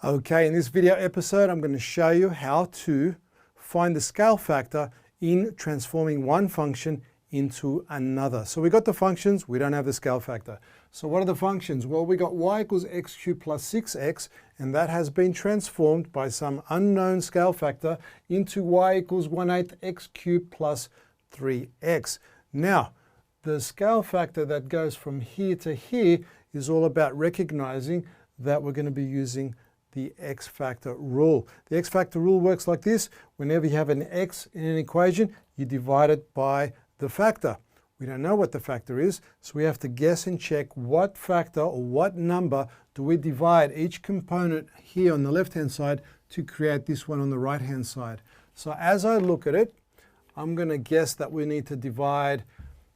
Okay, in this video episode, I'm going to show you how to find the scale factor in transforming one function into another. So we got the functions, we don't have the scale factor. So what are the functions? Well, we got y equals x cubed plus 6x, and that has been transformed by some unknown scale factor into y equals 1/8 x cubed plus 3x. Now, the scale factor that goes from here to here is all about recognizing that we're going to be using the x factor rule. The x factor rule works like this. Whenever you have an x in an equation, you divide it by the factor. We don't know what the factor is, so we have to guess and check what factor or what number do we divide each component here on the left-hand side to create this one on the right-hand side. So as I look at it, I'm going to guess that we need to divide,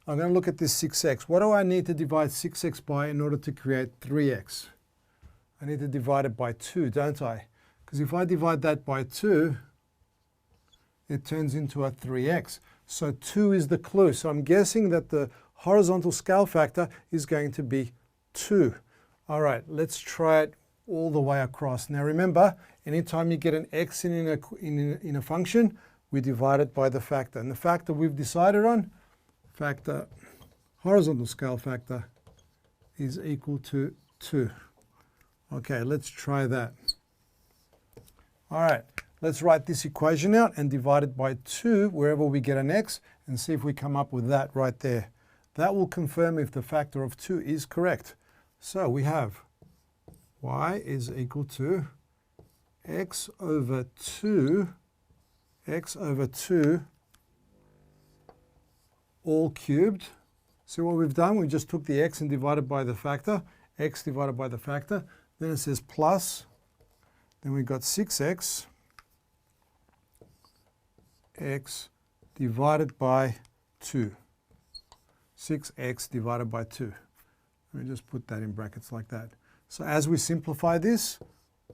I'm going to look at this 6x. What do I need to divide 6x by in order to create 3x? I need to divide it by 2, don't I? Because if I divide that by 2, it turns into a 3x. So 2 is the clue. So I'm guessing that the horizontal scale factor is going to be 2. All right, let's try it all the way across. Now remember, anytime you get an x in a function, we divide it by the factor. And the factor we've decided on, horizontal scale factor, is equal to 2. Okay, let's try that. All right, let's write this equation out and divide it by 2 wherever we get an x and see if we come up with that right there. That will confirm if the factor of 2 is correct. So we have y is equal to x over 2 all cubed. See what we've done? We just took the x and divided by the factor, x divided by the factor. Then it says plus, then we've got 6x, x divided by 2. 6x divided by 2. Let me just put that in brackets like that. So as we simplify this,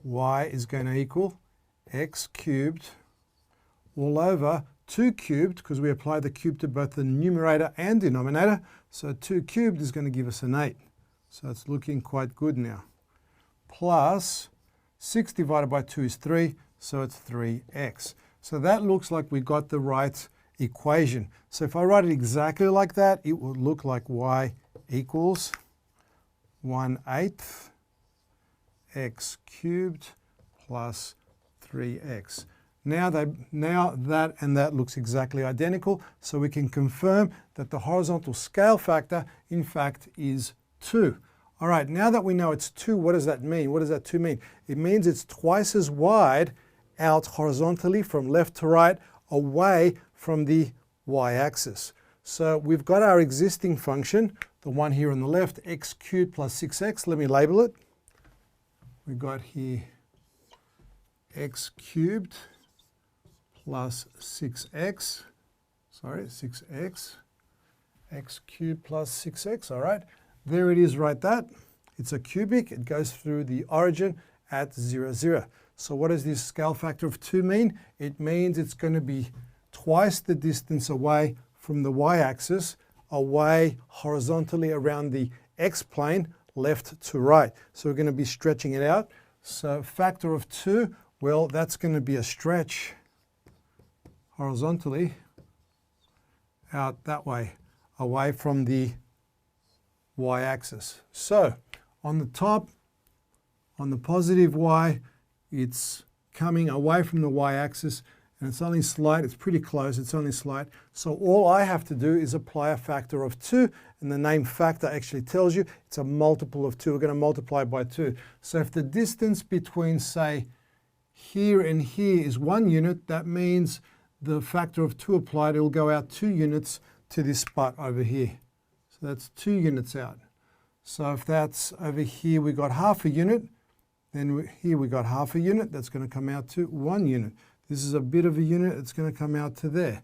y is going to equal x cubed all over 2 cubed, because we apply the cube to both the numerator and denominator. So 2 cubed is going to give us an 8. So it's looking quite good now. Plus 6 divided by 2 is 3, so it's 3x. So that looks like we got the right equation. So if I write it exactly like that, it will look like y equals 1/8 x cubed plus 3x. Now that and that looks exactly identical, so we can confirm that the horizontal scale factor, in fact, is 2. All right, now that we know it's 2, what does that mean? What does that 2 mean? It means it's twice as wide out horizontally from left to right, away from the y-axis. So we've got our existing function, the one here on the left, x cubed plus 6x. Let me label it. We've got here x cubed plus 6x, x cubed plus 6x, all right. There it is right there. It's a cubic, it goes through the origin at 0, 0. So what does this scale factor of 2 mean? It means it's going to be twice the distance away from the y-axis, away horizontally around the x-plane, left to right. So we're going to be stretching it out. So factor of 2, well, that's going to be a stretch horizontally out that way, away from the y-axis. So on the top, on the positive y, it's coming away from the y-axis, and it's only slight, it's pretty close, it's only slight. So all I have to do is apply a factor of 2, and the name factor actually tells you it's a multiple of 2. We're going to multiply by 2. So if the distance between, say, here and here is 1 unit, that means the factor of 2 applied, it will go out 2 units to this spot over here. So that's 2 units out. So if that's over here, we got half a unit, then here we got half a unit, that's going to come out to 1 unit. This is a bit of a unit, it's going to come out to there.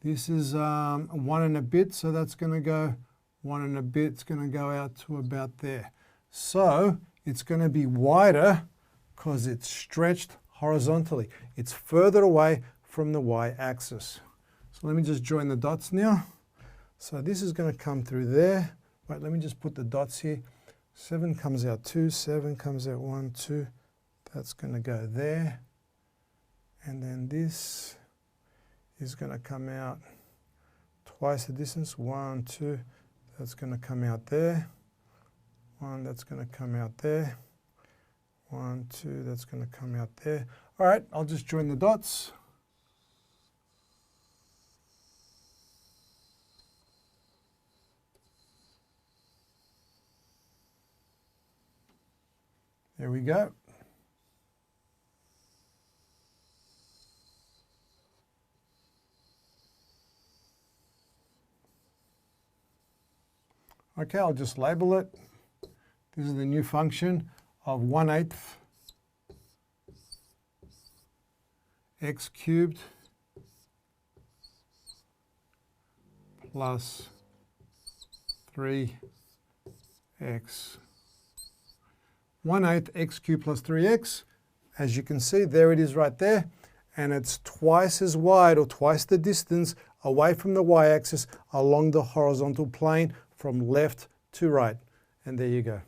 This is 1 and a bit, so that's going to go 1 and a bit, it's going to go out to about there. So it's going to be wider because it's stretched horizontally. It's further away from the y-axis. So let me just join the dots now. So this is going to come through there. Right, let me just put the dots here. 7 comes out 2, 7 comes out 1, 2, that's going to go there. And then this is going to come out twice the distance, 1, 2, that's going to come out there. 1, that's going to come out there. 1, 2, that's going to come out there. All right, I'll just join the dots. There we go. Okay, I'll just label it. This is the new function of 1/8 x cubed plus 3x. 1/8 x cubed plus 3x. As you can see, there it is right there. And it's twice as wide, or twice the distance away from the y-axis along the horizontal plane from left to right. And there you go.